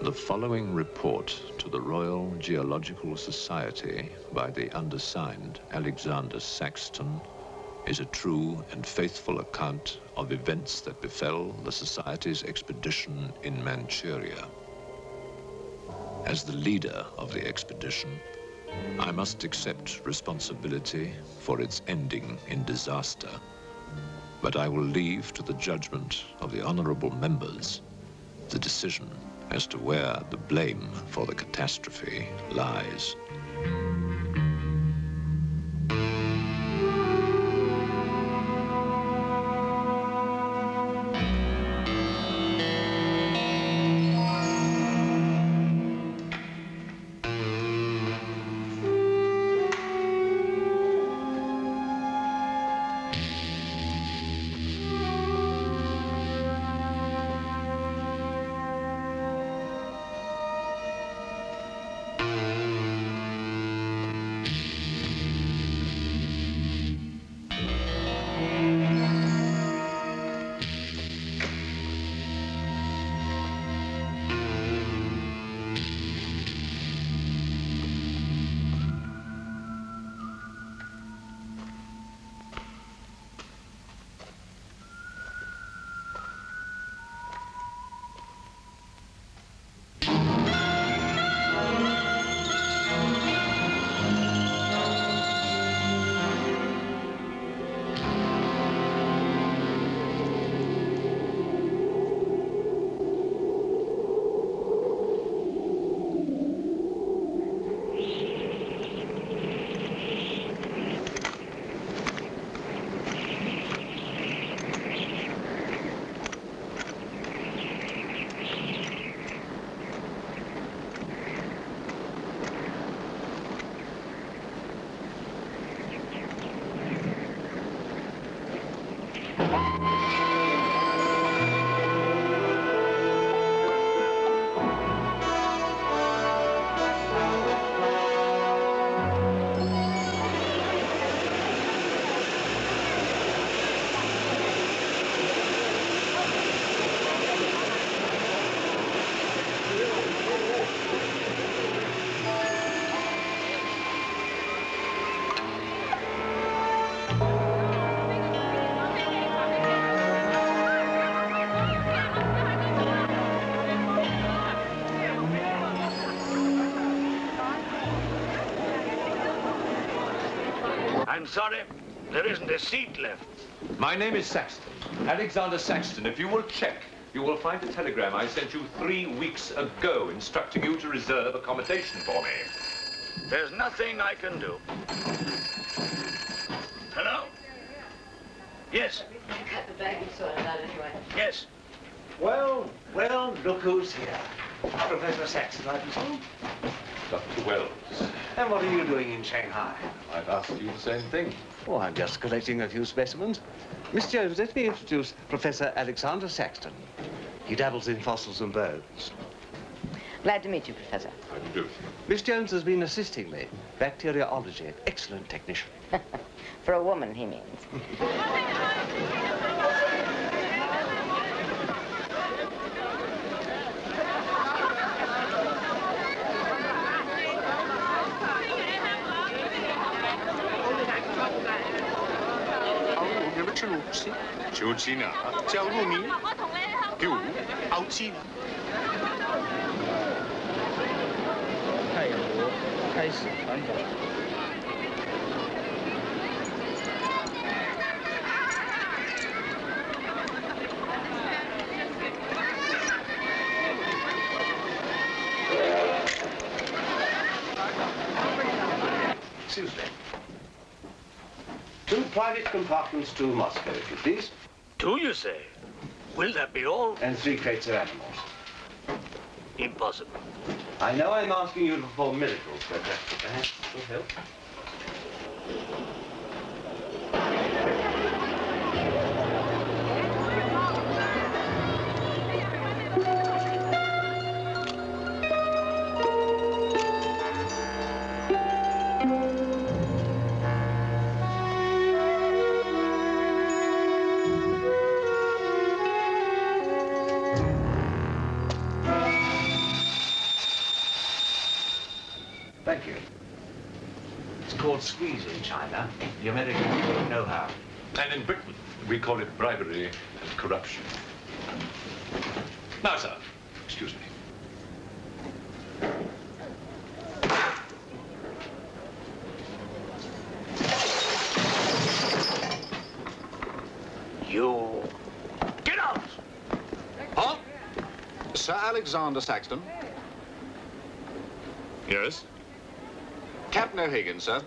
The following report to the Royal Geological Society by the undersigned Alexander Saxton is a true and faithful account of events that befell the Society's expedition in Manchuria. As the leader of the expedition, I must accept responsibility for its ending in disaster, but I will leave to the judgment of the honorable members the decision as to where the blame for the catastrophe lies. I'm sorry, there isn't a seat left. My name is Saxton, Alexander Saxton. If you will check, you will find a telegram I sent you 3 weeks ago instructing you to reserve accommodation for me. There's nothing I can do. Hello? Yes. Cut the bag and sort it out anyway. Yes. Well, look who's here. Professor Saxton, I presume. Dr. Wells. And what are you doing in Shanghai? I've asked you the same thing. Oh, I'm just collecting a few specimens. Miss Jones, let me introduce Professor Alexander Saxton. He dabbles in fossils and bones. Glad to meet you, Professor. How do you do? Miss Jones has been assisting me. Bacteriology, excellent technician. For a woman, he means. Excuse me. 2 private compartments to Moscow, if you please. 2, you say? Will that be all? And 3 crates of animals. Impossible. I know I'm asking you to perform miracles, but perhaps it will help. Thank you. It's called squeeze in China. The Americans don't know how. And in Britain, we call it bribery and corruption. Now, sir, excuse me. You... Get out! Huh? Sir Alexander Saxton. Yes? Captain O'Higgins, sir.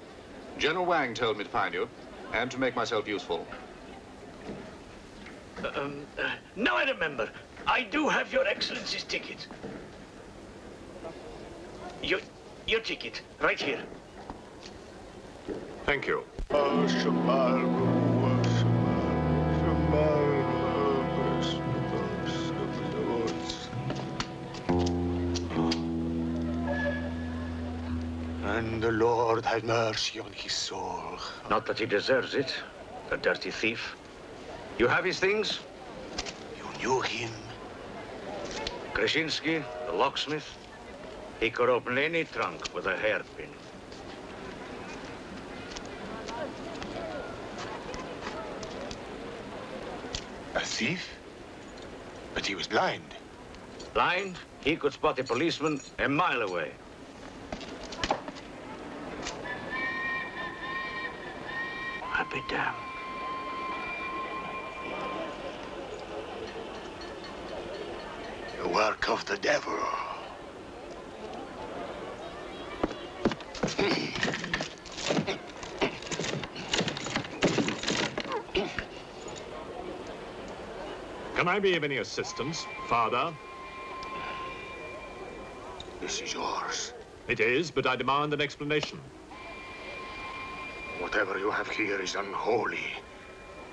General Wang told me to find you, and to make myself useful. Now I remember. I do have your Excellency's ticket. Your ticket, right here. Thank you. And the Lord have mercy on his soul. Not that he deserves it, the dirty thief. You have his things? You knew him? Krasinski, the locksmith. He could open any trunk with a hairpin. A thief? But he was blind. Blind, he could spot a policeman a mile away. I'll be damned. The work of the devil. Can I be of any assistance, Father? This is yours. It is, but I demand an explanation. Whatever you have here is unholy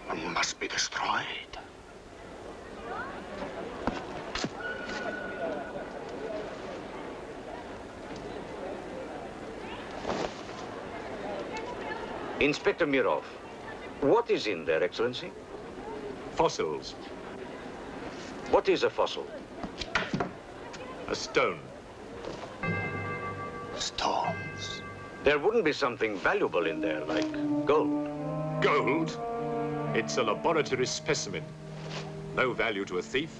and must be destroyed. Inspector Mirov, what is in there, Excellency? Fossils. What is a fossil? A stone. Stones. There wouldn't be something valuable in there, like gold. Gold? It's a laboratory specimen. No value to a thief.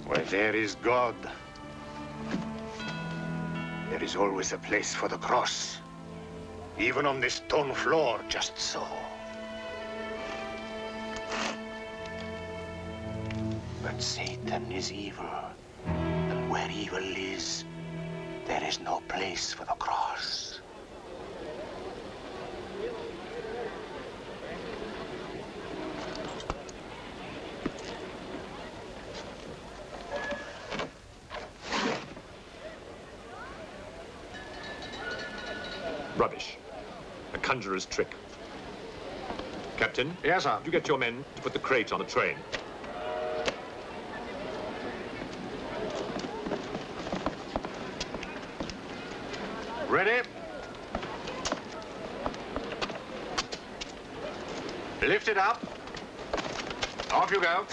Where there is God, there is always a place for the cross. Even on this stone floor, just so. But Satan is evil. And where evil is, there is no place for the cross. Rubbish. A conjurer's trick. Captain? Yes, sir. Would you get your men to put the crate on the train? Ready? Lift it up. Off you go.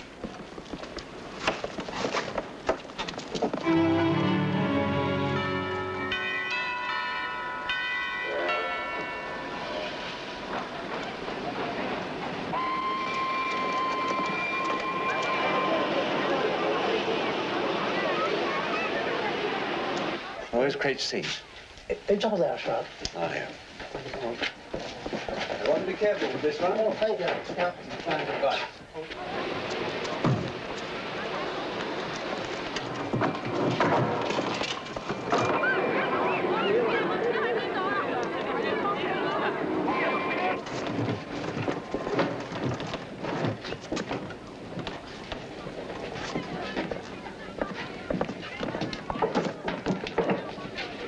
Where's crate C? It's over there, sir. Oh, yeah. I want to be careful with this one. Oh, thank you. Yeah.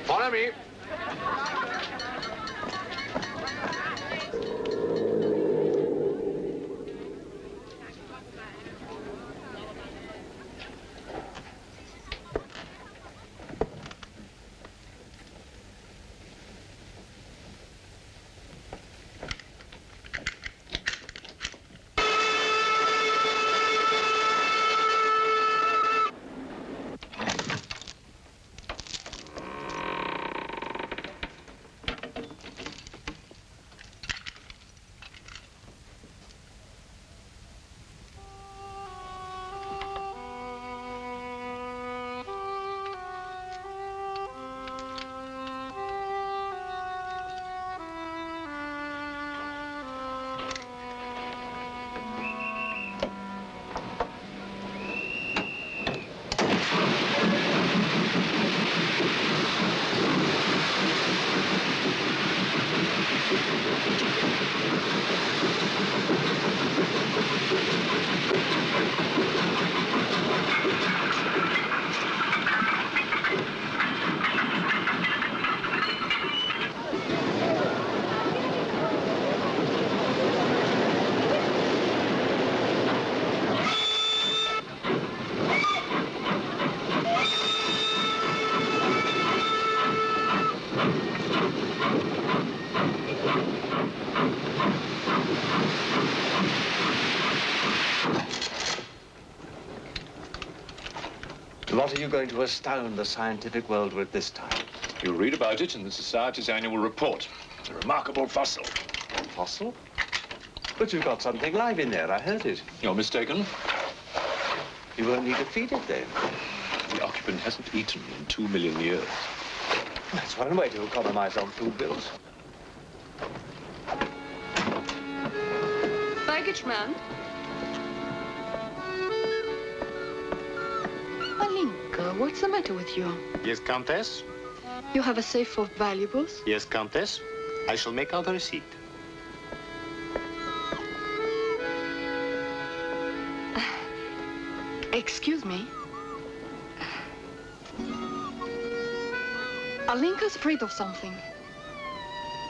Follow me. What are you going to astound the scientific world with this time? You'll read about it in the Society's annual report. It's a remarkable fossil. Fossil? But you've got something live in there, I heard it. You're mistaken. You won't need to feed it then. The occupant hasn't eaten in 2 million years. That's one way to economize on food bills. Baggage man. Alinka, what's the matter with you? Yes, Countess? You have a safe full of valuables? Yes, Countess. I shall make out a receipt. Excuse me. Alinka's afraid of something.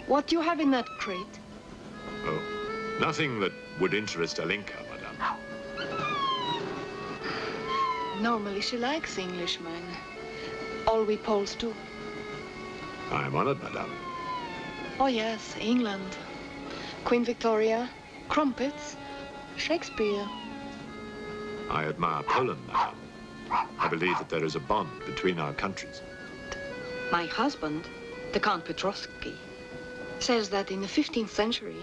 What do you have in that crate? Oh, nothing that would interest Alinka, madame. Normally she likes Englishmen. All we Poles do. I am honored, madame. Oh yes, England. Queen Victoria, crumpets, Shakespeare. I admire Poland, madame. I believe that there is a bond between our countries. My husband, the Count Petrovsky, says that in the 15th century,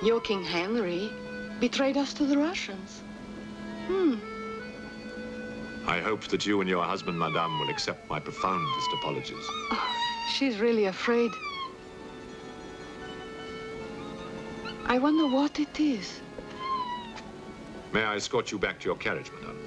your King Henry betrayed us to the Russians. I hope that you and your husband, madame, will accept my profoundest apologies. Oh, she's really afraid. I wonder what it is. May I escort you back to your carriage, madame?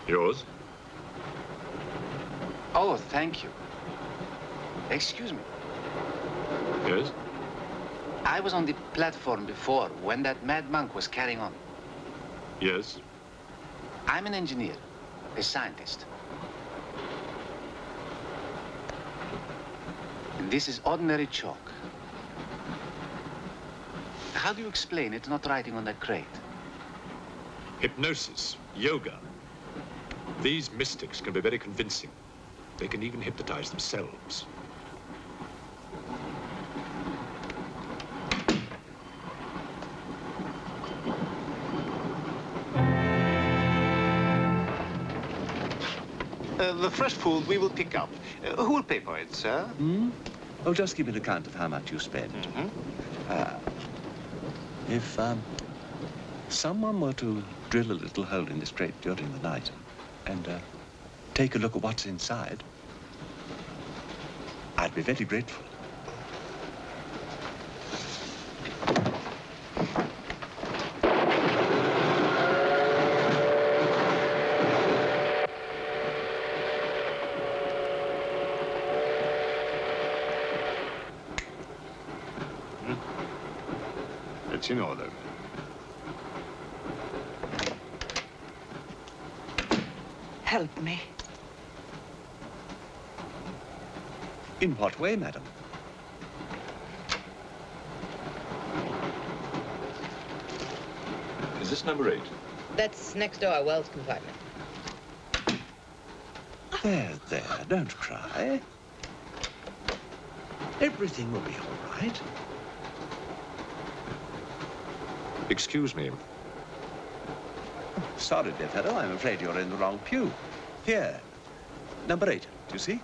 Yours? Oh, thank you. Excuse me. Yes? I was on the platform before when that mad monk was carrying on. Yes? I'm an engineer, a scientist. And this is ordinary chalk. How do you explain it's not writing on that crate? Hypnosis, yoga. These mystics can be very convincing. They can even hypnotize themselves. The fresh food we will pick up. Who will pay for it, sir? Oh, just give me an account of how much you spend. If someone were to drill a little hole in this crate during the night and take a look at what's inside, I'd be very grateful. It's in order. Help me. In what way, madam? Is this number 8? That's next door, Wells compartment. There, don't cry. Everything will be all right. Excuse me. Sorry, dear fellow, I'm afraid you're in the wrong pew. Here, number 8, do you see?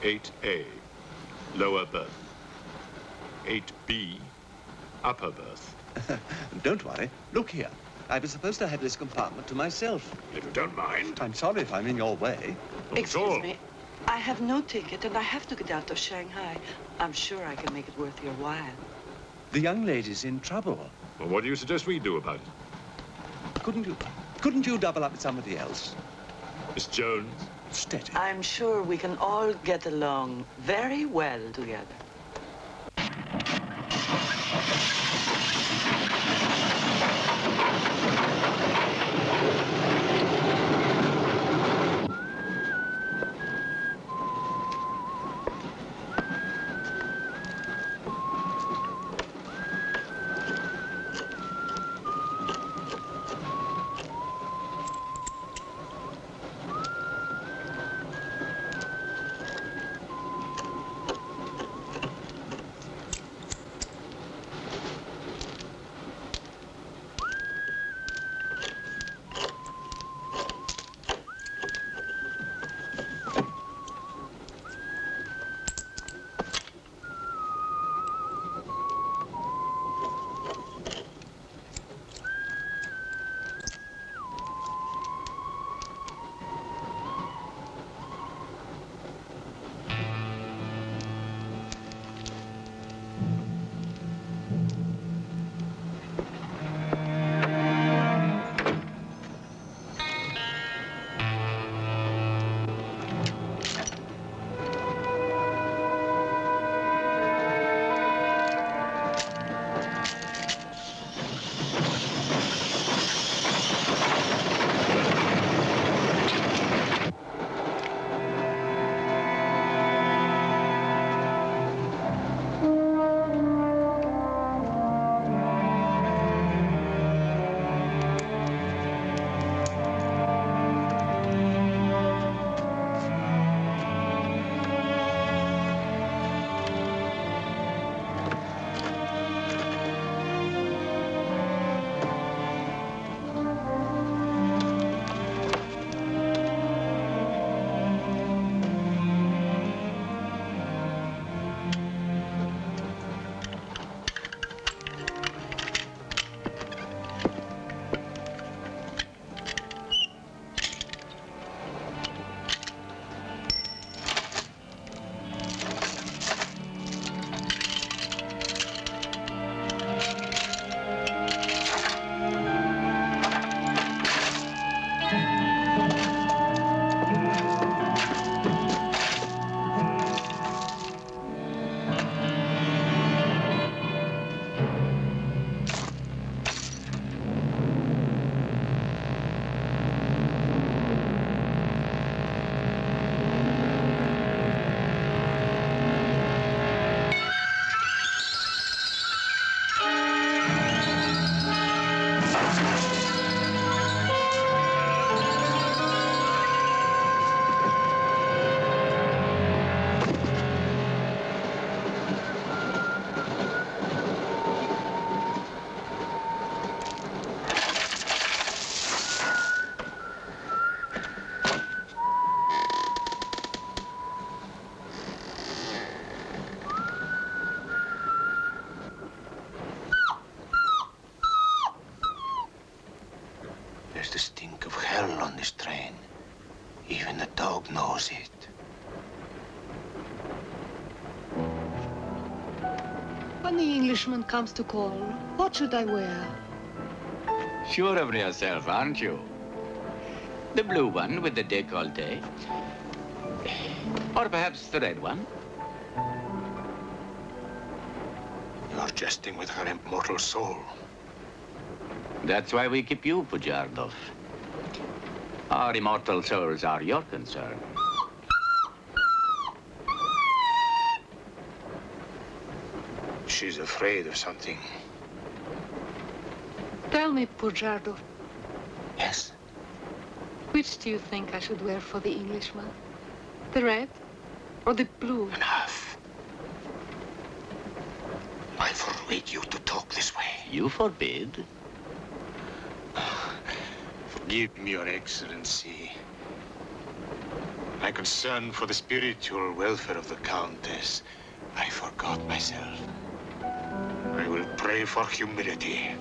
8A, lower berth. 8B, upper berth. Don't worry. Look here. I was supposed to have this compartment to myself. If you don't mind. I'm sorry if I'm in your way. Not at all. Excuse me. I have no ticket and I have to get out of Shanghai. I'm sure I can make it worth your while. The young lady's in trouble. Well, what do you suggest we do about it? Couldn't you double up with somebody else? Miss Jones? Steady. I'm sure we can all get along very well together. God knows it. When the Englishman comes to call, what should I wear? Sure of yourself, aren't you? The blue one with the décolleté. Or perhaps the red one. You're jesting with her immortal soul. That's why we keep you, Pujardov. Our immortal souls are your concern. She's afraid of something. Tell me, Pujardov, Yes? which do you think I should wear for the Englishman? The red or the blue? Enough. I forbid you to talk this way. You forbid? Forgive me, Your Excellency. My concern for the spiritual welfare of the Countess, I forgot myself. I will pray for humility.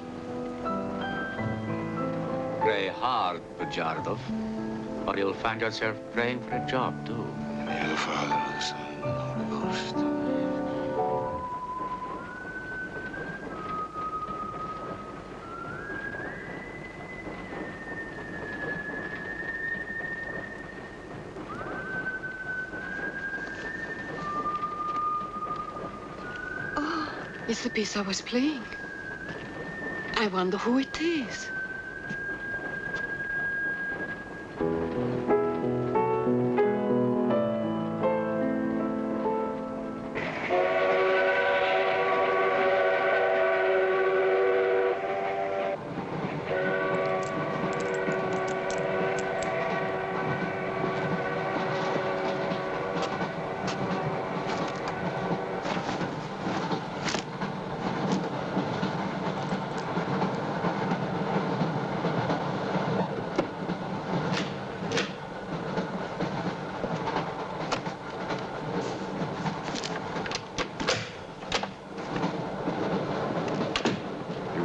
Pray hard, Pujardov, or you'll find yourself praying for a job, too. In the name of the Father, of the Son, and of the Holy Ghost. Oh, it's the piece I was playing. I wonder who it is.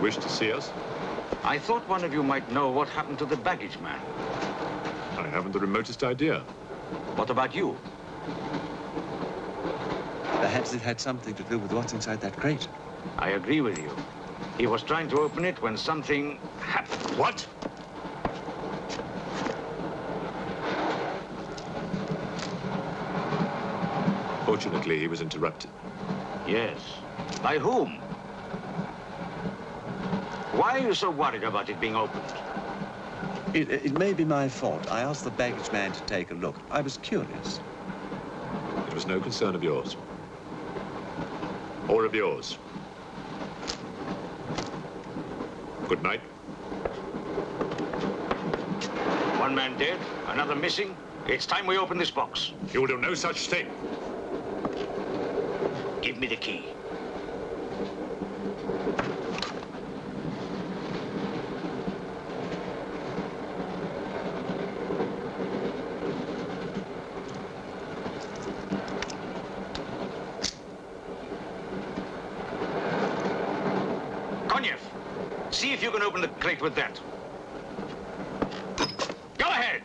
Wish to see us? I thought one of you might know what happened to the baggage man. I haven't the remotest idea. What about you? Perhaps it had something to do with what's inside that crate. I agree with you. He was trying to open it when something happened. What? Fortunately, he was interrupted. Yes. By whom? Why are you so worried about it being opened? It may be my fault. I asked the baggage man to take a look. I was curious. It was no concern of yours. Or of yours. Good night. One man dead, another missing. It's time we open this box. You will do no such thing. Give me the key. See if you can open the crate with that. Go ahead!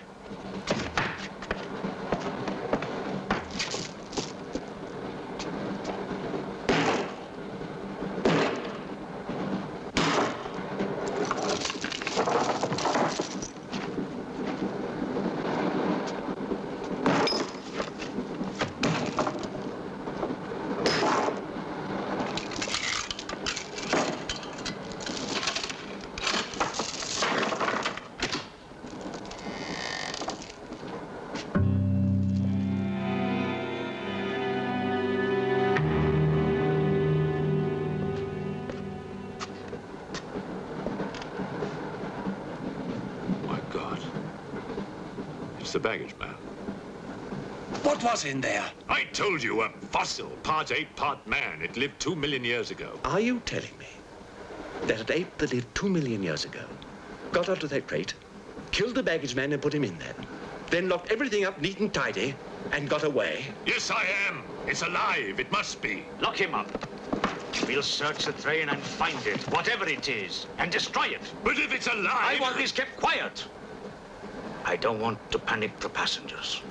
The baggage man. What was in there? I told you, a fossil, part ape, part man. It lived 2 million years ago. Are you telling me that an ape that lived 2 million years ago got out of that crate, killed the baggage man and put him in there, then locked everything up neat and tidy and got away? Yes, I am. It's alive. It must be. Lock him up. We'll search the train and find it, whatever it is, and destroy it. But if it's alive... I want this kept quiet. I don't want to panic the passengers.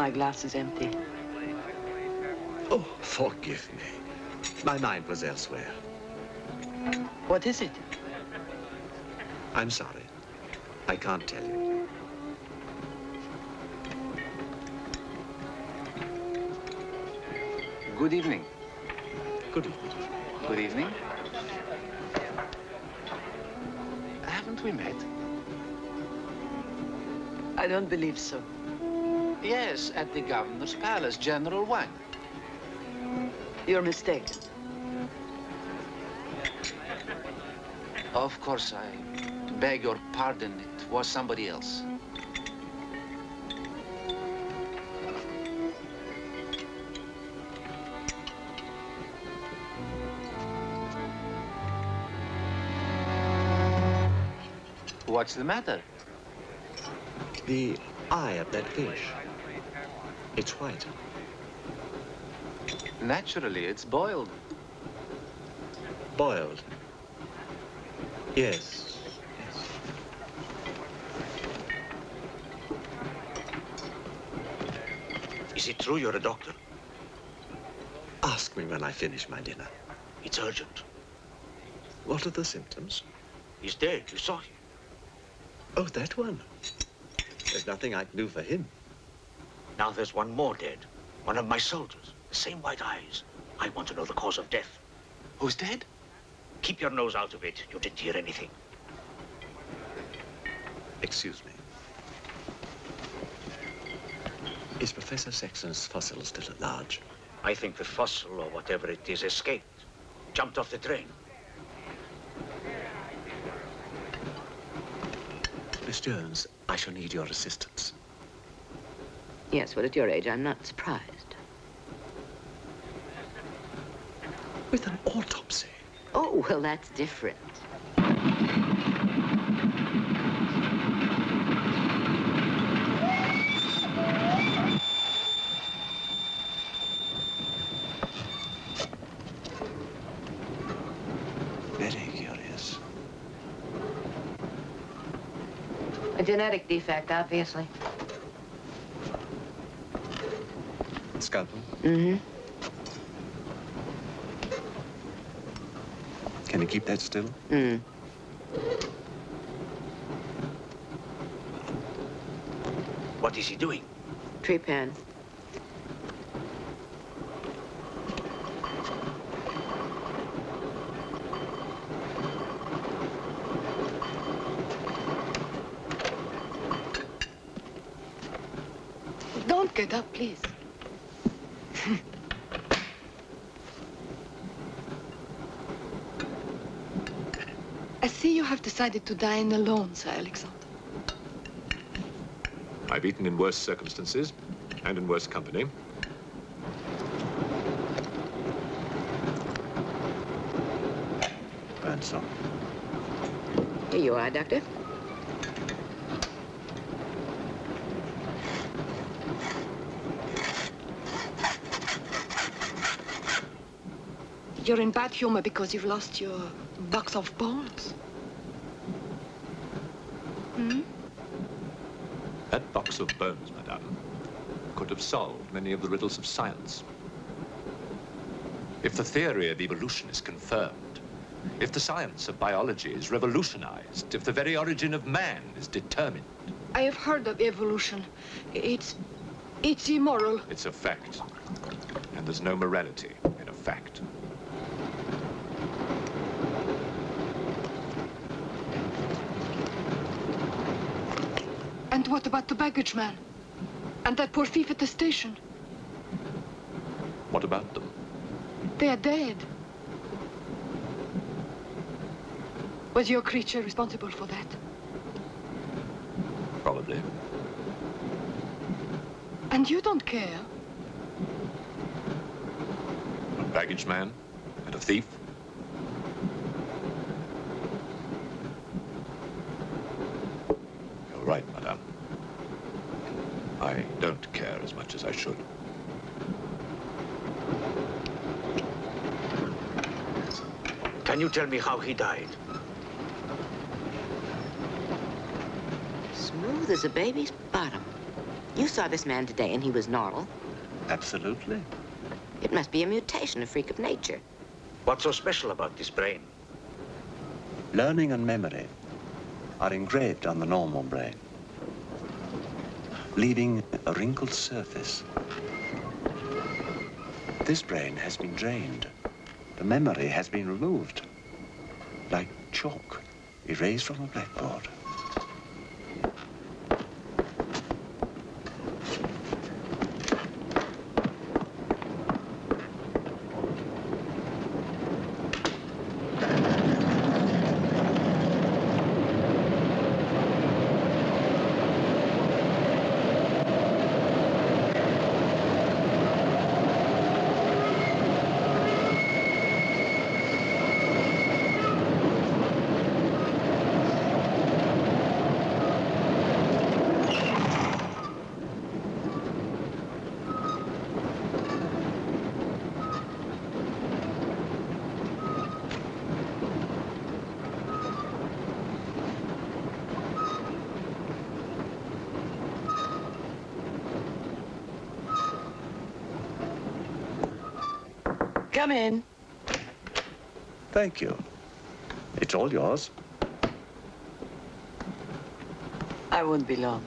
My glass is empty. Oh, forgive me. My mind was elsewhere. What is it? I'm sorry. I can't tell you. Good evening. Good evening. Good evening. Haven't we met? I don't believe so. Yes, at the governor's palace, General Wang. You're mistaken. Of course, I beg your pardon. It was somebody else. What's the matter? The eye of that fish. It's white. Naturally, it's boiled. Boiled. Yes. Is it true you're a doctor? Ask me when I finish my dinner. It's urgent. What are the symptoms? He's dead. You saw him. Oh, that one. There's nothing I can do for him. Now there's one more dead. One of my soldiers. The same white eyes. I want to know the cause of death. Who's dead? Keep your nose out of it. You didn't hear anything. Excuse me. Is Professor Sexton's fossil still at large? I think the fossil, or whatever it is, escaped. Jumped off the train. Miss Jones, I shall need your assistance. Yes, well, at your age, I'm not surprised. With an autopsy? Oh, well, that's different. Very curious. A genetic defect, obviously. Scalpel? Mm-hmm. Can you keep that still? Mm. What is he doing? Tree pan. Don't get up, please. I see you have decided to dine alone, Sir Alexander. I've eaten in worse circumstances and in worse company. And so. Here you are, Doctor. You're in bad humor because you've lost your box of bones. Hmm? That box of bones, madame, could have solved many of the riddles of science. If the theory of evolution is confirmed, if the science of biology is revolutionized, if the very origin of man is determined. I have heard of evolution. It's immoral. It's a fact. And there's no morality in a fact. And what about the baggage man? And that poor thief at the station? What about them? They are dead. Was your creature responsible for that? Probably. And you don't care? A baggage man and a thief? You're right, madame. I don't care as much as I should. Can you tell me how he died? Smooth as a baby's bottom. You saw this man today and he was normal. Absolutely. It must be a mutation, a freak of nature. What's so special about this brain? Learning and memory are engraved on the normal brain, leaving a wrinkled surface. This brain has been drained. The memory has been removed, like chalk erased from a blackboard. Come in. Thank you. It's all yours. I won't be long.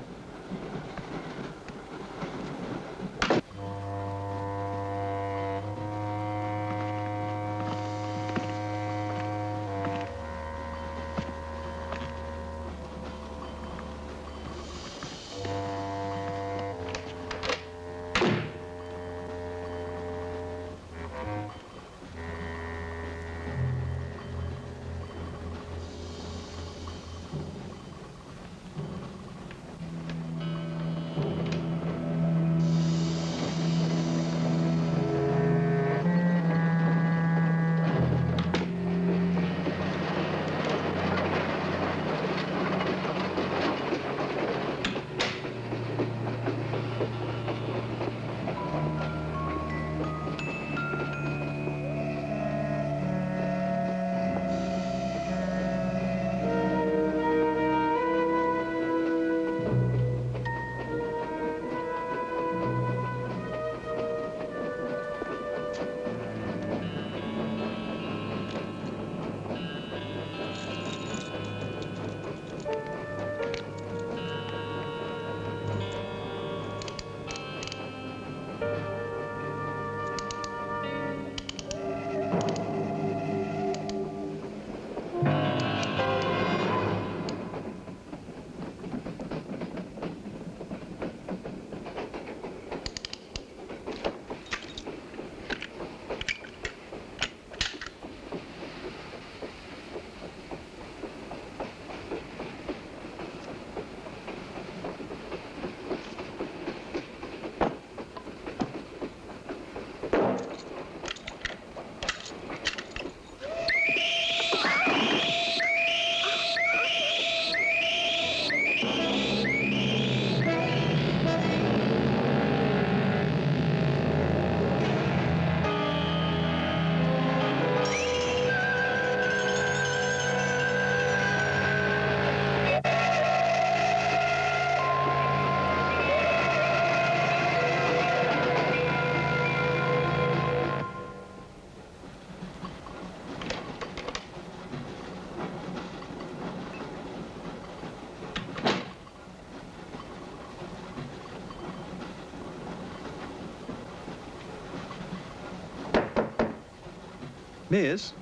Miss,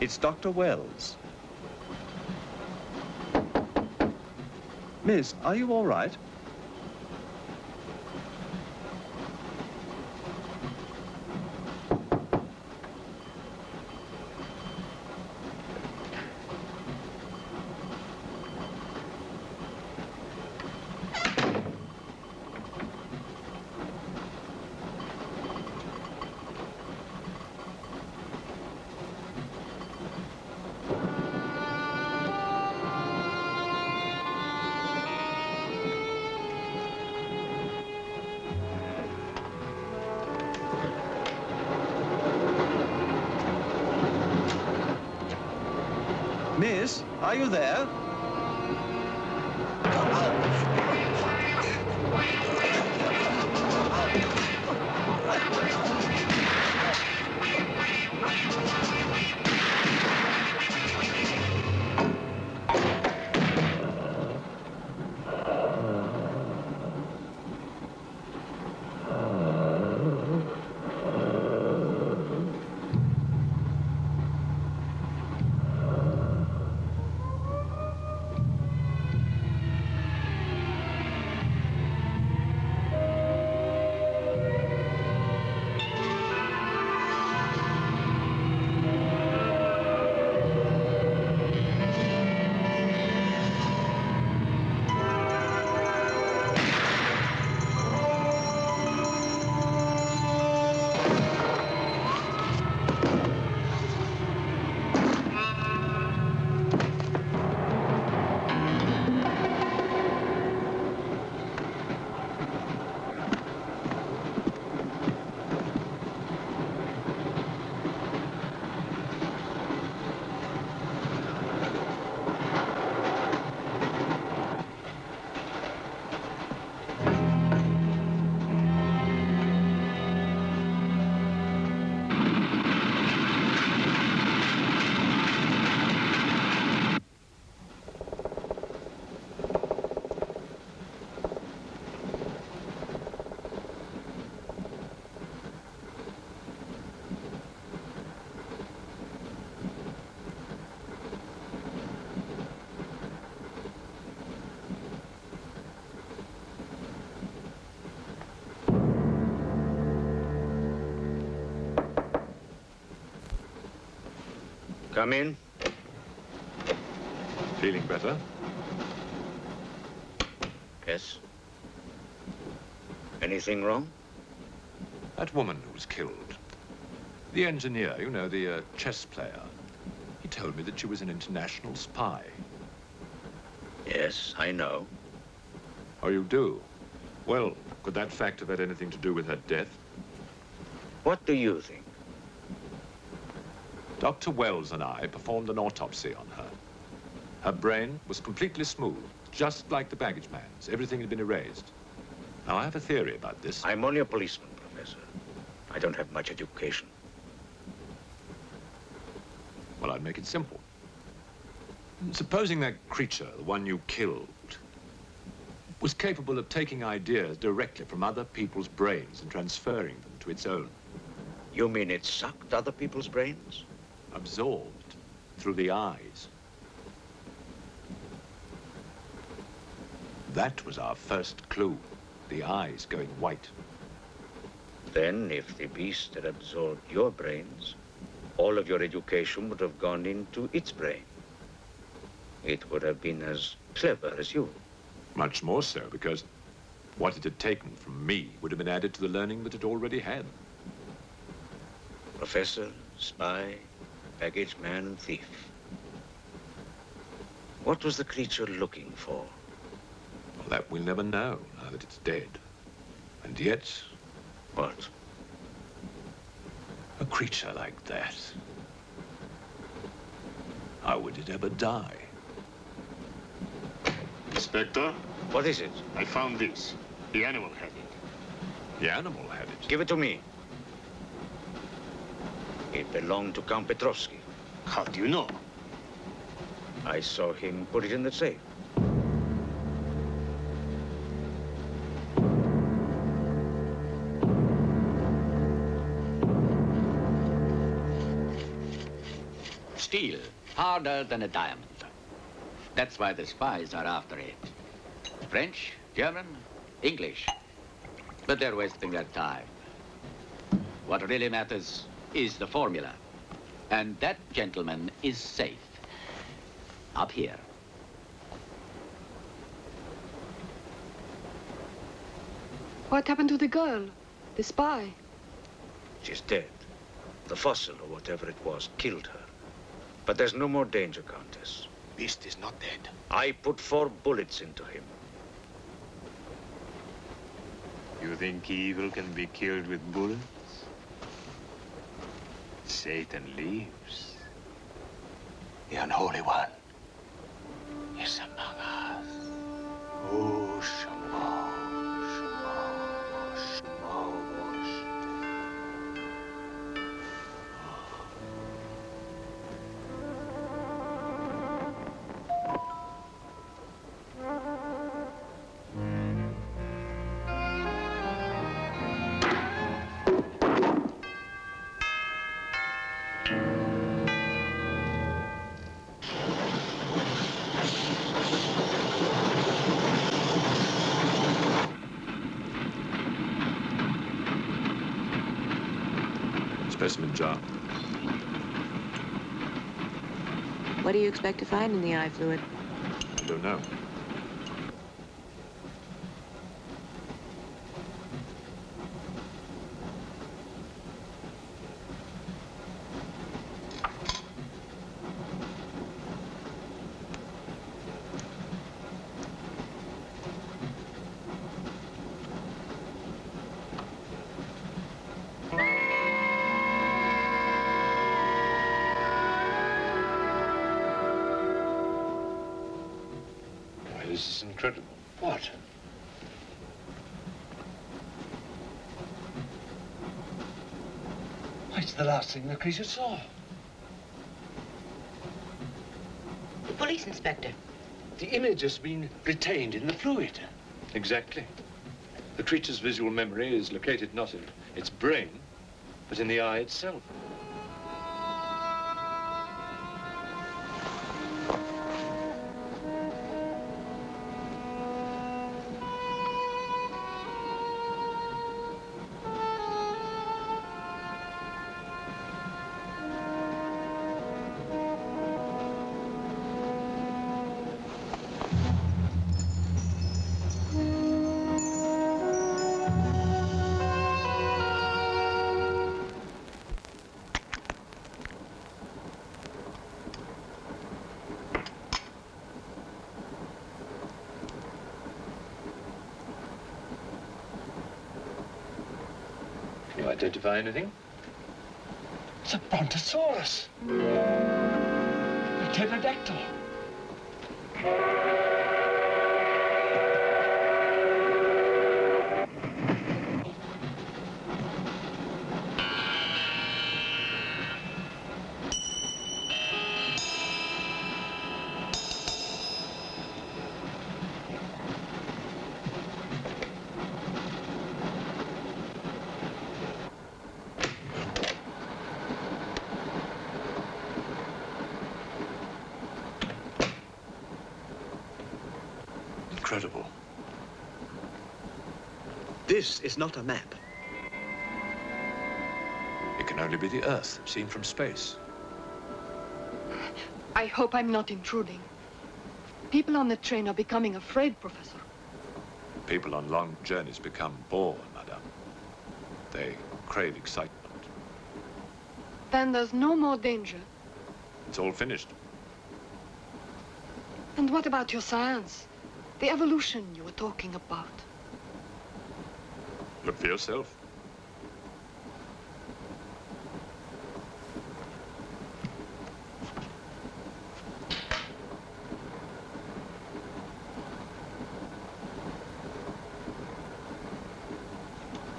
it's Dr. Wells. Miss, are you all right? Miss, are you there? Come in. Feeling better? Yes. Anything wrong? That woman who was killed. The engineer, you know, the chess player. He told me that she was an international spy. Yes, I know. Oh, you do? Well, could that fact have had anything to do with her death? What do you think? Dr. Wells and I performed an autopsy on her. Her brain was completely smooth, just like the baggage man's. Everything had been erased. Now, I have a theory about this. I'm only a policeman, Professor. I don't have much education. Well, I'd make it simple. Supposing that creature, the one you killed, was capable of taking ideas directly from other people's brains and transferring them to its own. You mean it sucked other people's brains? Absorbed through the eyes. That was our first clue, the eyes going white. Then, if the beast had absorbed your brains, all of your education would have gone into its brain. It would have been as clever as you. Much more so, because what it had taken from me would have been added to the learning that it already had. Professor, spy, baggage man, and thief. What was the creature looking for? Well, that we'll never know, now that it's dead. And yet... What? A creature like that. How would it ever die? Inspector? What is it? I found this. The animal had it. The animal had it? Give it to me. It belonged to Count Petrovsky. How do you know? I saw him put it in the safe. steel, harder than a diamond. That's why the spies are after it. French, German, English. But they're wasting their time. What really matters is the formula. And that, gentleman, is safe. Up here. What happened to the girl? The spy? She's dead. The fossil, or whatever it was, killed her. But there's no more danger, Countess. Beast is not dead. I put 4 bullets into him. You think evil can be killed with bullets? Satan lives. The unholy one is among us. Oh, Shamo, Shamo, Shamo. Specimen jar. What do you expect to find in the eye fluid? I don't know. This is incredible. What? Why, it's the last thing the creature saw. The police inspector. The image has been retained in the fluid. Exactly. The creature's visual memory is located not in its brain, but in the eye itself. Can you identify anything? It's a brontosaurus. A pterodactyl. Incredible. This is not a map. It can only be the Earth, seen from space. I hope I'm not intruding. People on the train are becoming afraid, Professor. People on long journeys become bored, madame. They crave excitement. Then there's no more danger. It's all finished. And what about your science? The evolution you were talking about. Look for yourself.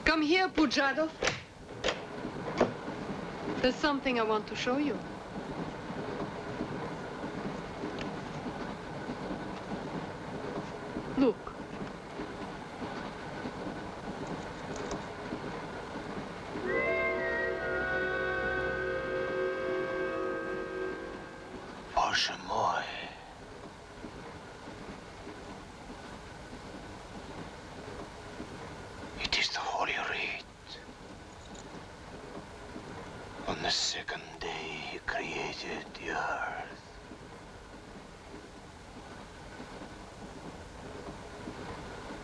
Come here, Pujadov. There's something I want to show you. Look. Boshe moi. It is the Holy Rite. On the second day, he created the earth.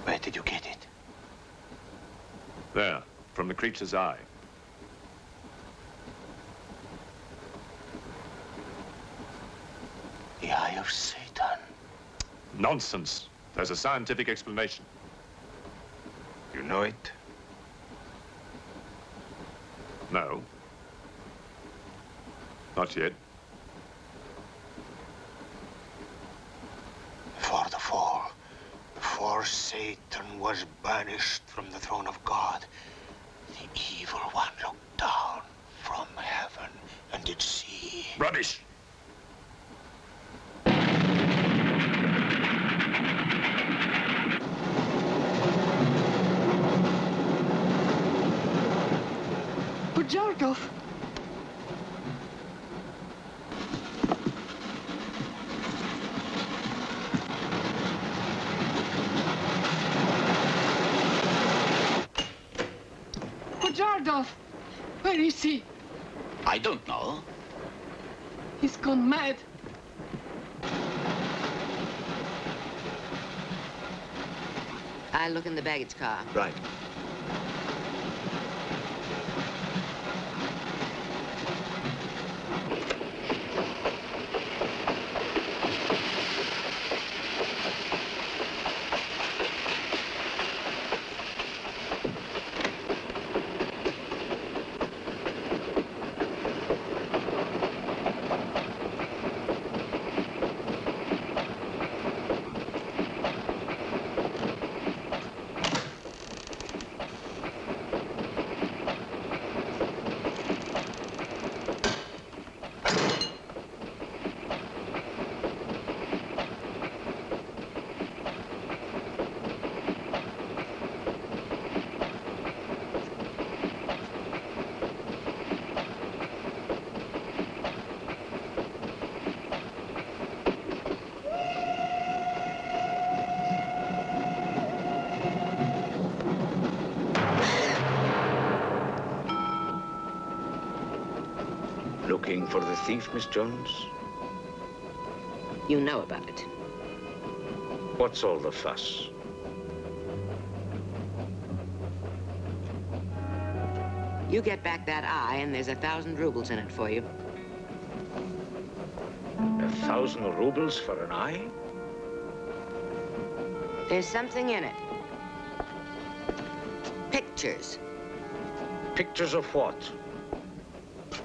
Where did you get it? There, from the creature's eye. The eye of Satan. Nonsense. There's a scientific explanation. You know it? No. Not yet. Before Satan was banished from the throne of God, the evil one looked down from heaven and did see. Rubbish! Jarkov. Pujardov, where is he? I don't know. He's gone mad. I'll look in the baggage car. Right. Looking for the thief, Miss Jones? You know about it. What's all the fuss? You get back that eye, and there's 1,000 rubles in it for you. 1,000 rubles for an eye? There's something in it. Pictures. Pictures of what?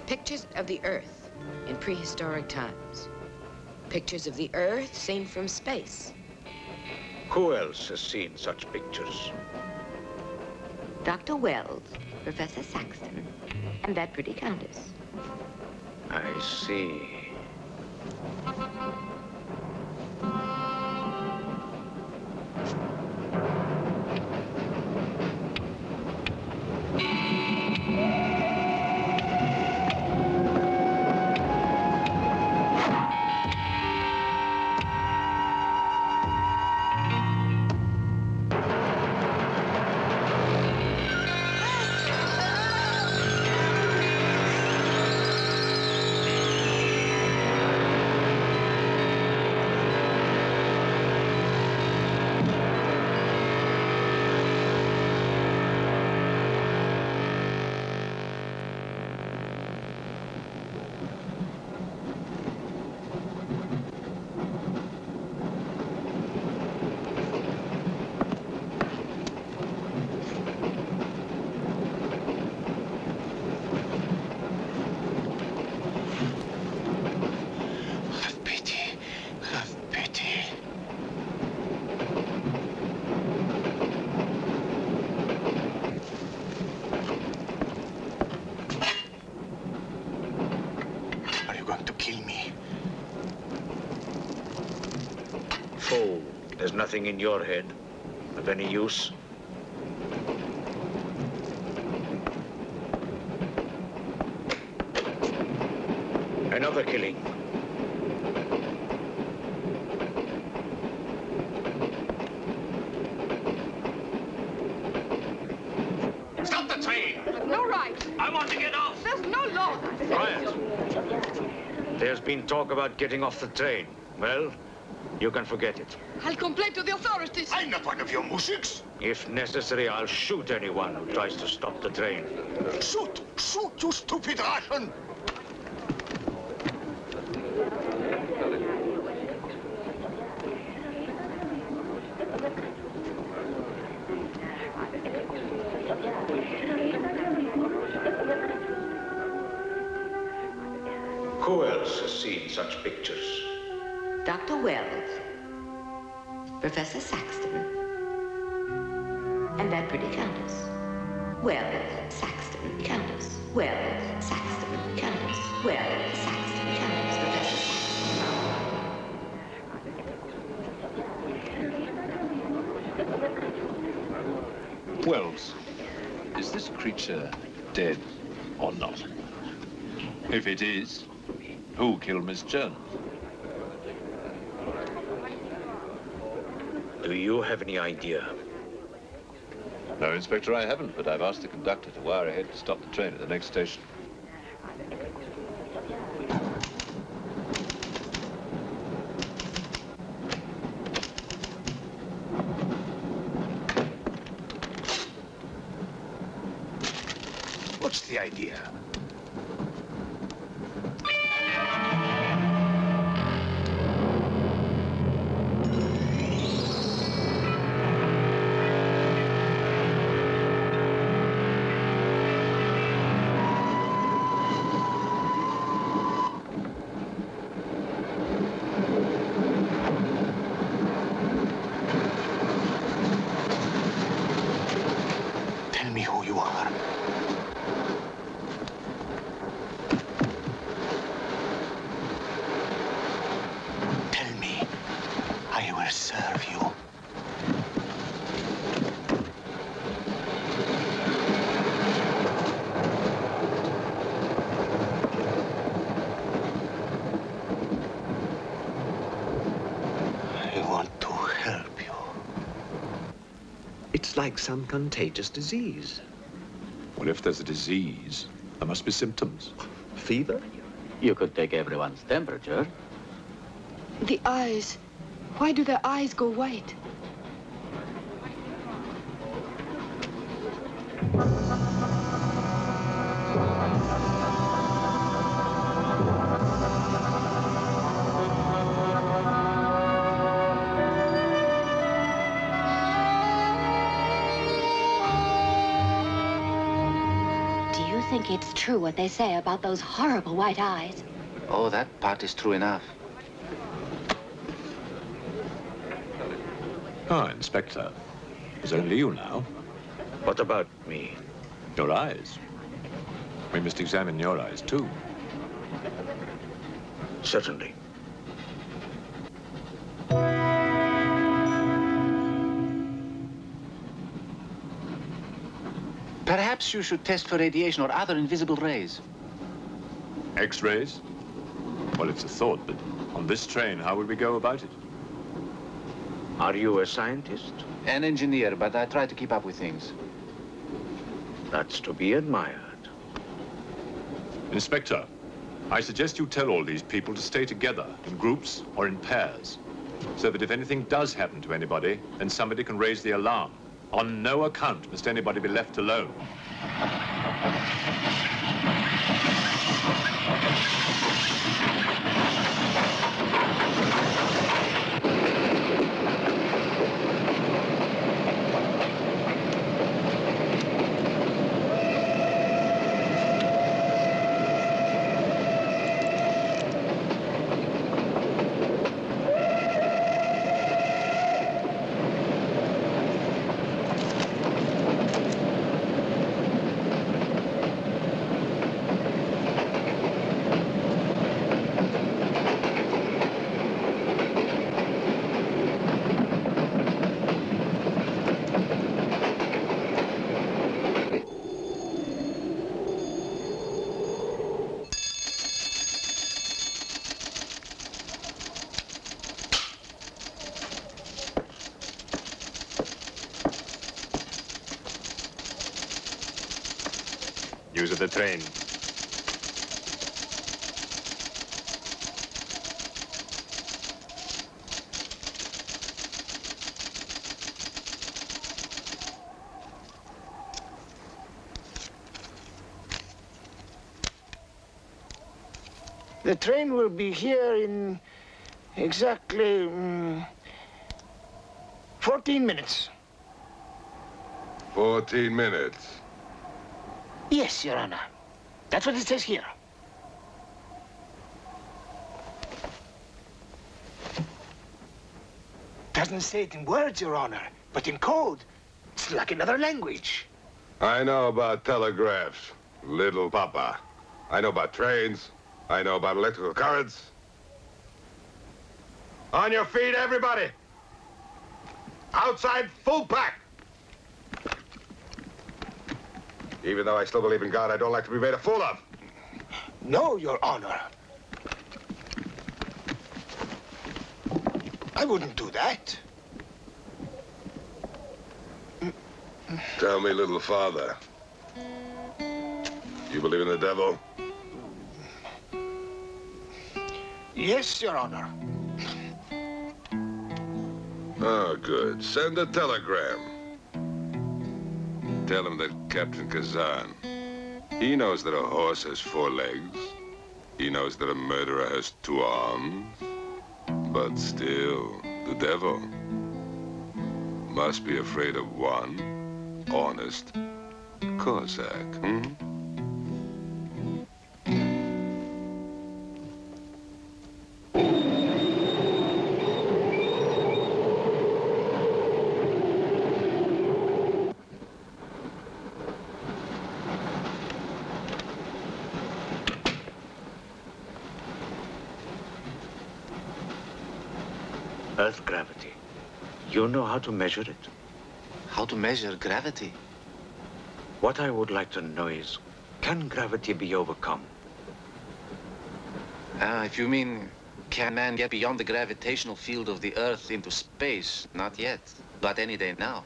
Pictures of the Earth in prehistoric times. Pictures of the Earth seen from space. Who else has seen such pictures? Dr. Wells, Professor Saxton, and that pretty countess. I see. There's nothing in your head of any use. Another killing. Quiet. There's been talk about getting off the train. Well, you can forget it. I'll complain to the authorities. I'm not one of your musics. If necessary, I'll shoot anyone who tries to stop the train. Shoot! Shoot, you stupid Russian! Who else has seen such pictures? Dr. Wells, Professor Saxton, and that pretty countess. Wells, Saxton, countess. Wells, Saxton, countess. Wells, Saxton, countess. Professor Saxton. Wells, is this creature dead or not? If it is, who killed Miss Jones? Do you have any idea? No, Inspector, I haven't, but I've asked the conductor to wire ahead to stop the train at the next station. What's the idea? Tell me who you are. Tell me. I will serve you. I want to help you. It's like some contagious disease. Well, if there's a disease, there must be symptoms. Fever? You could take everyone's temperature. The eyes. Why do their eyes go white? Do you think it's true what they say about those horrible white eyes? Oh, that part is true enough. Ah, Inspector. It's only you now. What about me? Your eyes. We must examine your eyes, too. Certainly. Perhaps you should test for radiation or other invisible rays. X-rays? Well, it's a thought, but on this train, how would we go about it? Are you a scientist? An engineer, but I try to keep up with things. That's to be admired. Inspector, I suggest you tell all these people to stay together in groups or in pairs, so that if anything does happen to anybody, then somebody can raise the alarm. On no account must anybody be left alone. Use of the train. The train will be here in exactly 14 minutes. 14 minutes. Yes, Your Honor. That's what it says here. Doesn't say it in words, Your Honor, but in code. It's like another language. I know about telegraphs, little papa. I know about trains. I know about electrical currents. On your feet, everybody. Outside, full pack. Even though I still believe in God, I don't like to be made a fool of. No, Your Honor. I wouldn't do that. Tell me, little father. You believe in the devil? Yes, Your Honor. Oh, good. Send a telegram. Tell him that Captain Kazan, he knows that a horse has 4 legs. He knows that a murderer has 2 arms. But still, the devil must be afraid of one honest Cossack, Earth gravity. You know how to measure it? How to measure gravity? What I would like to know is, can gravity be overcome? If you mean, can man get beyond the gravitational field of the Earth into space? Not yet, but any day now.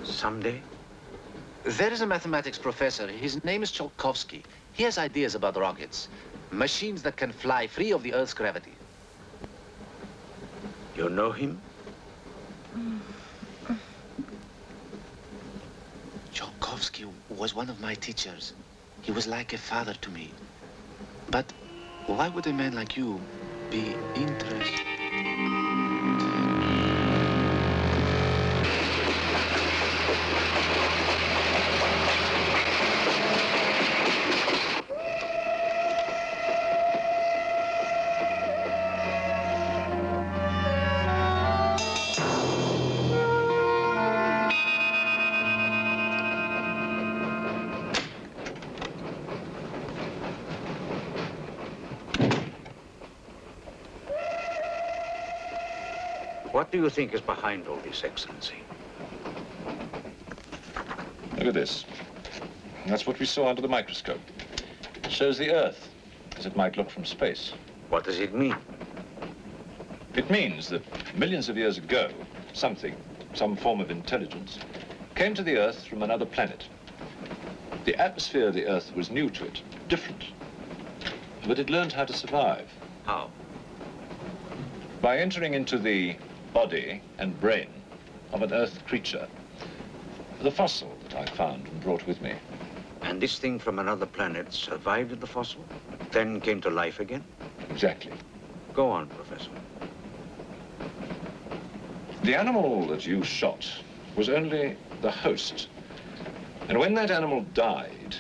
Someday? There is a mathematics professor. His name is Tsiolkovsky. He has ideas about rockets. Machines that can fly free of the Earth's gravity. You know him? Tsiolkovsky was one of my teachers. He was like a father to me. But why would a man like you be interested? What do you think is behind all this, Excellency? Look at this. That's what we saw under the microscope. It shows the Earth as it might look from space. What does it mean? It means that millions of years ago, some form of intelligence, came to the Earth from another planet. The atmosphere of the Earth was new to it, different. But it learned how to survive. How? By entering into the body and brain of an Earth creature. The fossil that I found and brought with me. And this thing from another planet survived the fossil, then came to life again? Exactly. Go on, Professor. The animal that you shot was only the host. And when that animal died,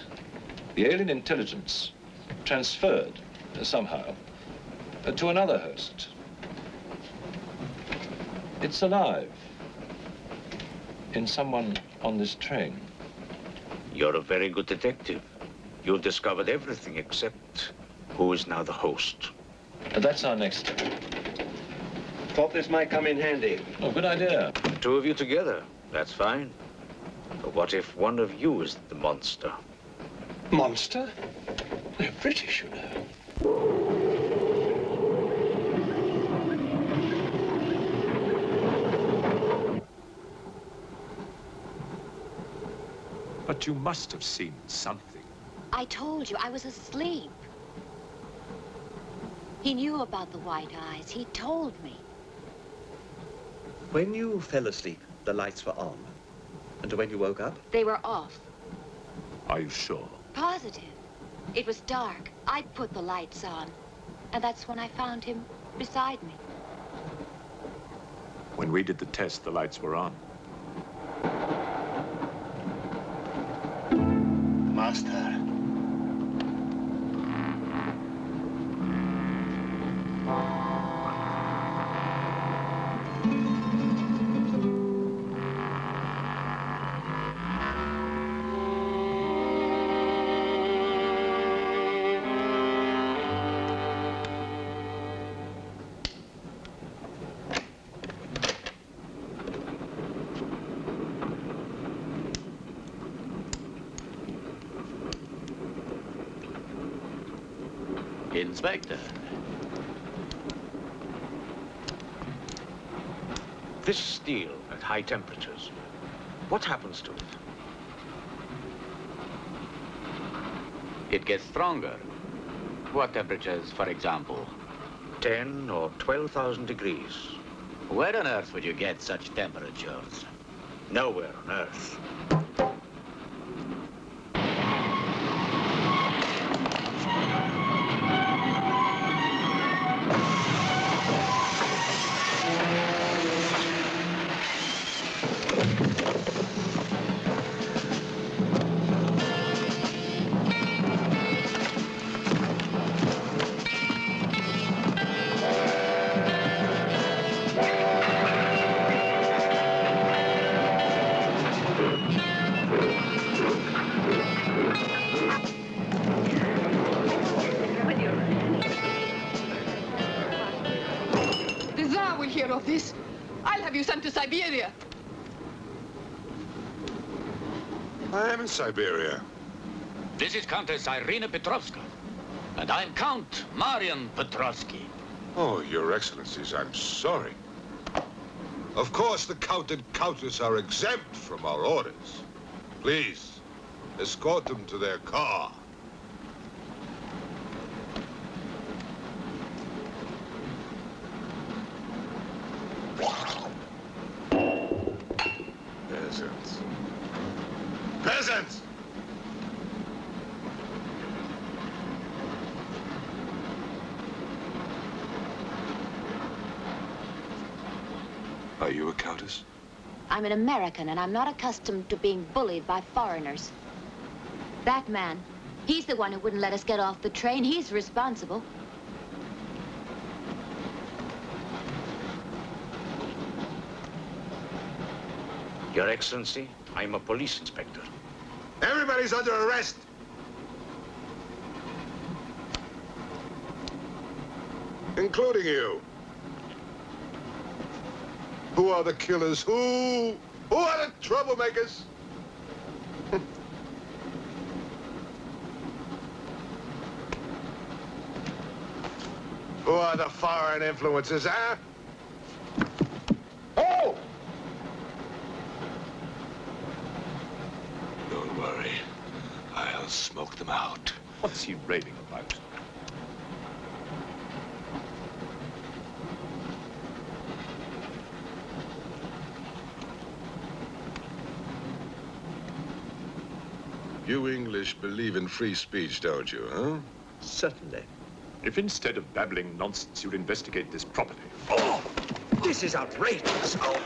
the alien intelligence transferred somehow to another host. It's alive in someone on this train. You're a very good detective. You discovered everything except who is now the host. That's our next step. Thought this might come in handy. Oh, good idea. The 2 of you together, that's fine. But what if one of you is the monster? Monster? They're British, you know. But you must have seen something. I told you, I was asleep. He knew about the white eyes. He told me. When you fell asleep, the lights were on. And when you woke up? They were off. Are you sure? Positive. It was dark. I put the lights on. And that's when I found him beside me. When we did the test, the lights were on. Master. Inspector. This steel at high temperatures, what happens to it? It gets stronger. What temperatures, for example? 10 or 12,000 degrees. Where on earth would you get such temperatures? Nowhere on Earth. The Tsar will hear of this. I'll have you sent to Siberia. I am in Siberia. This is Countess Irina Petrovska. And I'm Count Marian Petrovsky. Oh, Your Excellencies, I'm sorry. Of course, the Count and Countess are exempt from our orders. Please, escort them to their car. Peasants. Peasants! Are you a countess? I'm an American, and I'm not accustomed to being bullied by foreigners. That man, he's the one who wouldn't let us get off the train. He's responsible. Your Excellency, I'm a police inspector. Everybody's under arrest! Including you. Who are the killers? Who are the troublemakers? Who are the foreign influences, huh? Oh! Don't worry. I'll smoke them out. What's he raving about? You English believe in free speech, don't you, huh? Certainly. If instead of babbling nonsense, you'd investigate this properly. Oh! This is outrageous. Oh.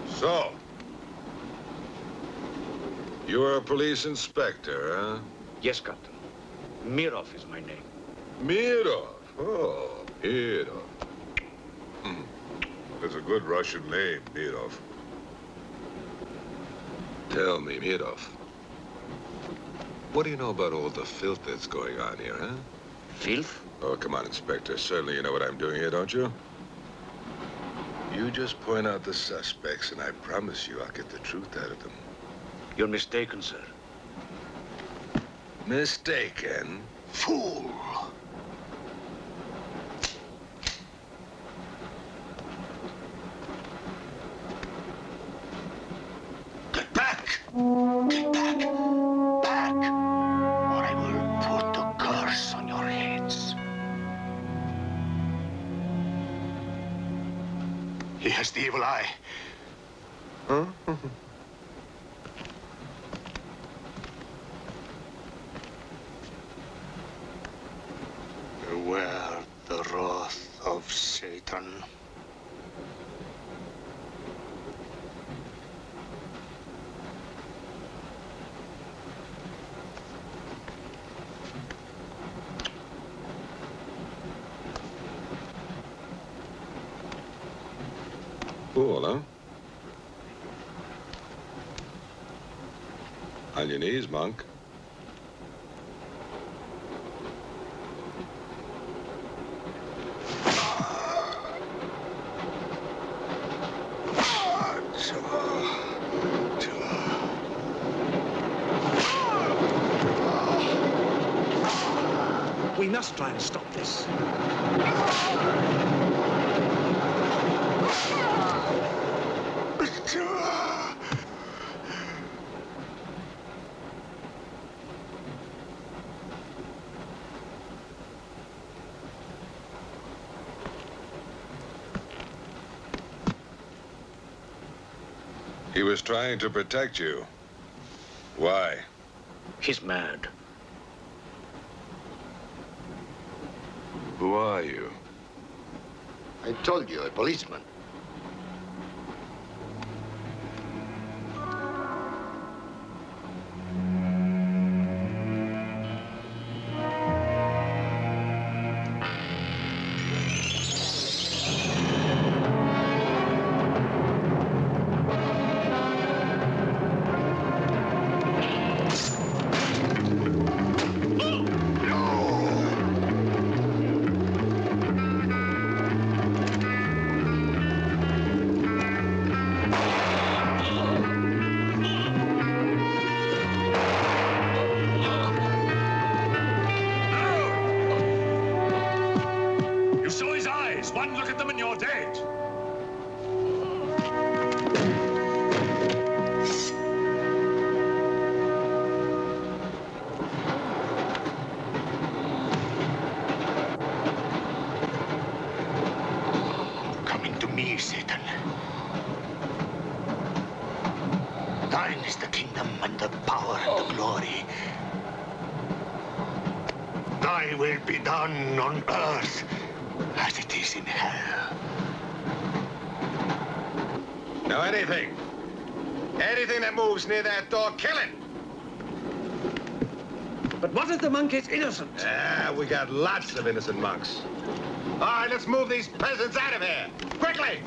So, you are a police inspector, huh? Yes, Captain. Mirov is my name. Mirov? Oh, Mirov. That's a good Russian name, Mirov. Tell me, Mirov, what do you know about all the filth that's going on here, huh? Filth? Oh, come on, Inspector. Certainly you know what I'm doing here, don't you? You just point out the suspects, and I promise you I'll get the truth out of them. You're mistaken, sir. Mistaken? Fool! Get back! Get back! Back! Or I will put the curse on your heads. He has the evil eye. Huh? fool, huh? On your knees, monk. We must try and stop this. He was trying to protect you. Why? He's mad. Who are you? I told you, a policeman. One look at them and you're dead. Coming to me, Satan. Thine is the kingdom and the power and the glory. Thy will be done on earth as it is in hell. Now anything that moves near that door, kill it! But what if the monk is innocent? We got lots of innocent monks. All right, let's move these peasants out of here. Quickly!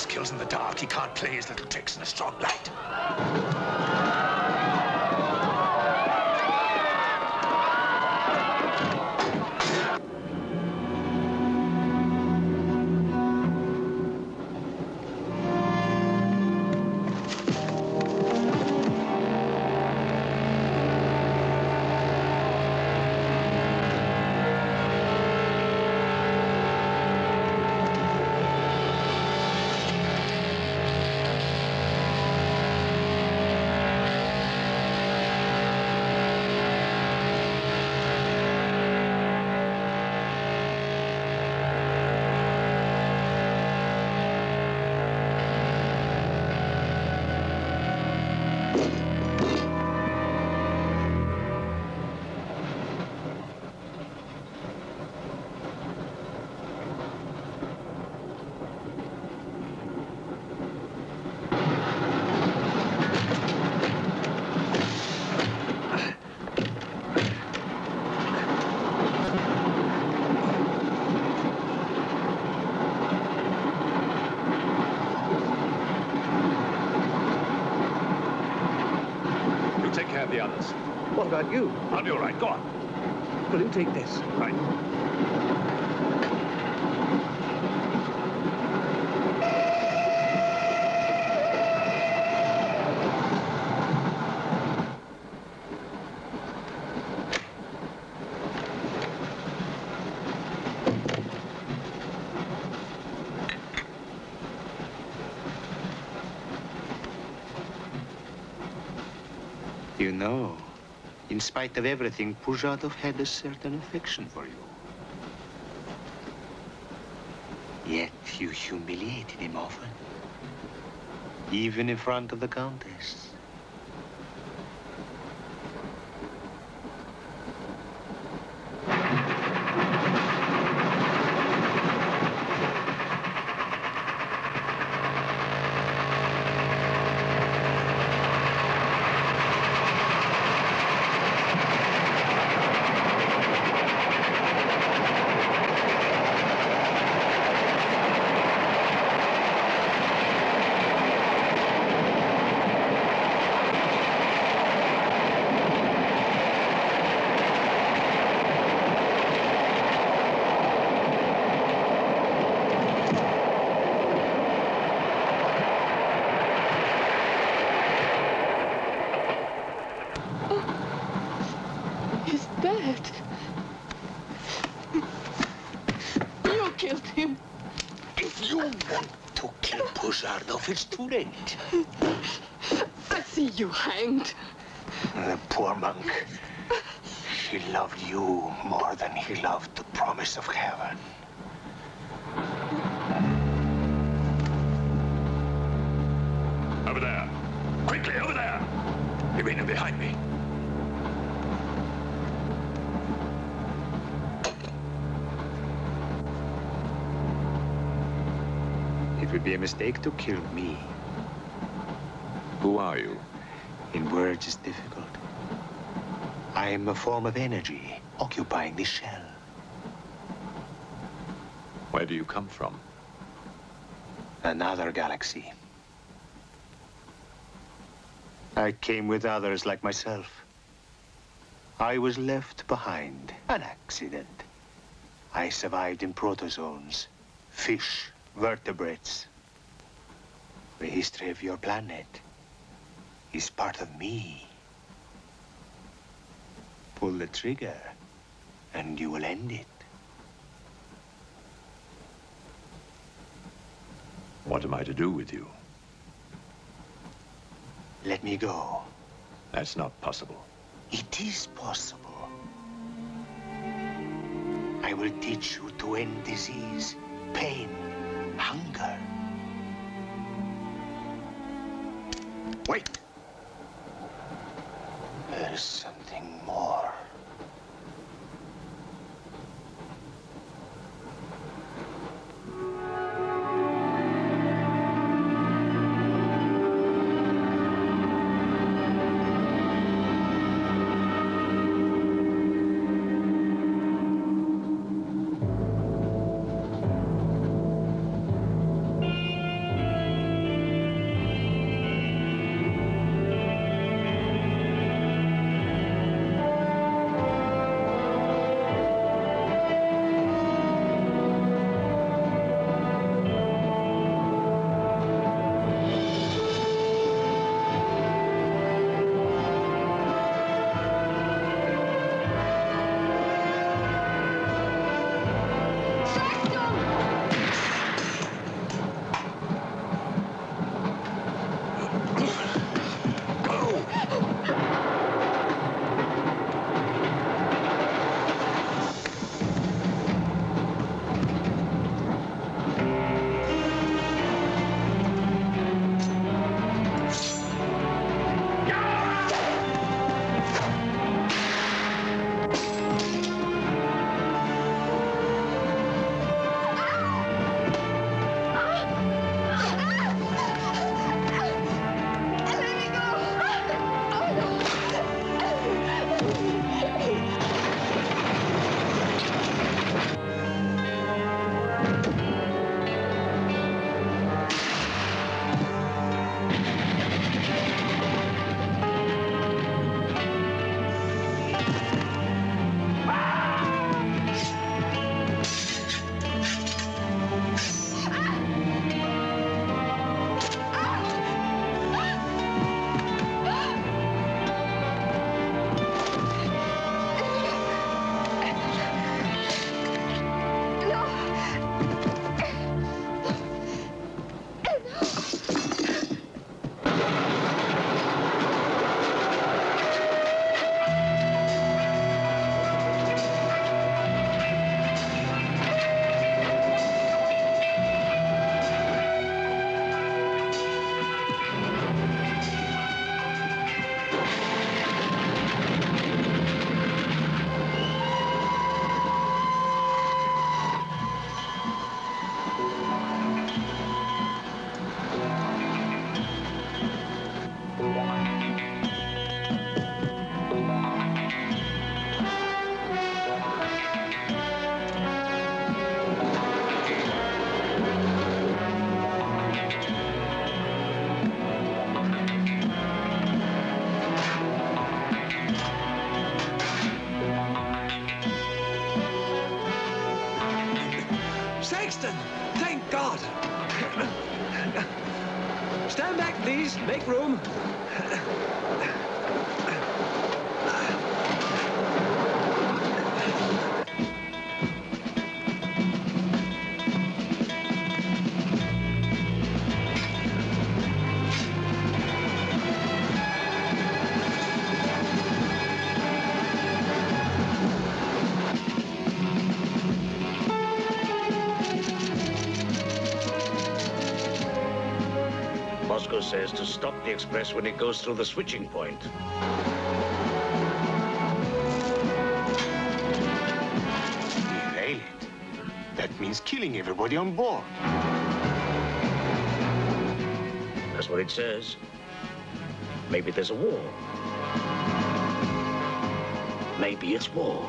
best kills in the dark. He can't play his little tricks in a strong light. Take care of the others. What about you? I'll be all right. Go on. Will you take this? Right. You know, in spite of everything, Pujatov had a certain affection for you. Yet you humiliated him often, even in front of the Countess. He's dead. You killed him. If you want to kill Pujatov, it's too late. I see you hanged. The poor monk. He loved you more than he loved the promise of heaven. Over there. Quickly, over there. Irina, behind me. It would be a mistake to kill me. Who are you? In words, it's difficult. I am a form of energy occupying this shell. Where do you come from? Another galaxy. I came with others like myself. I was left behind. An accident. I survived in protozoans, fish, vertebrates. The history of your planet is part of me. Pull the trigger, and you will end it. What am I to do with you? Let me go. That's not possible. It is possible. I will teach you to end disease, pain, hunger. Wait. There is something more. Thank God! Stand back, please. Make room. Moscow says to stop the express when it goes through the switching point. Derail it. That means killing everybody on board. That's what it says. Maybe there's a war. Maybe it's war.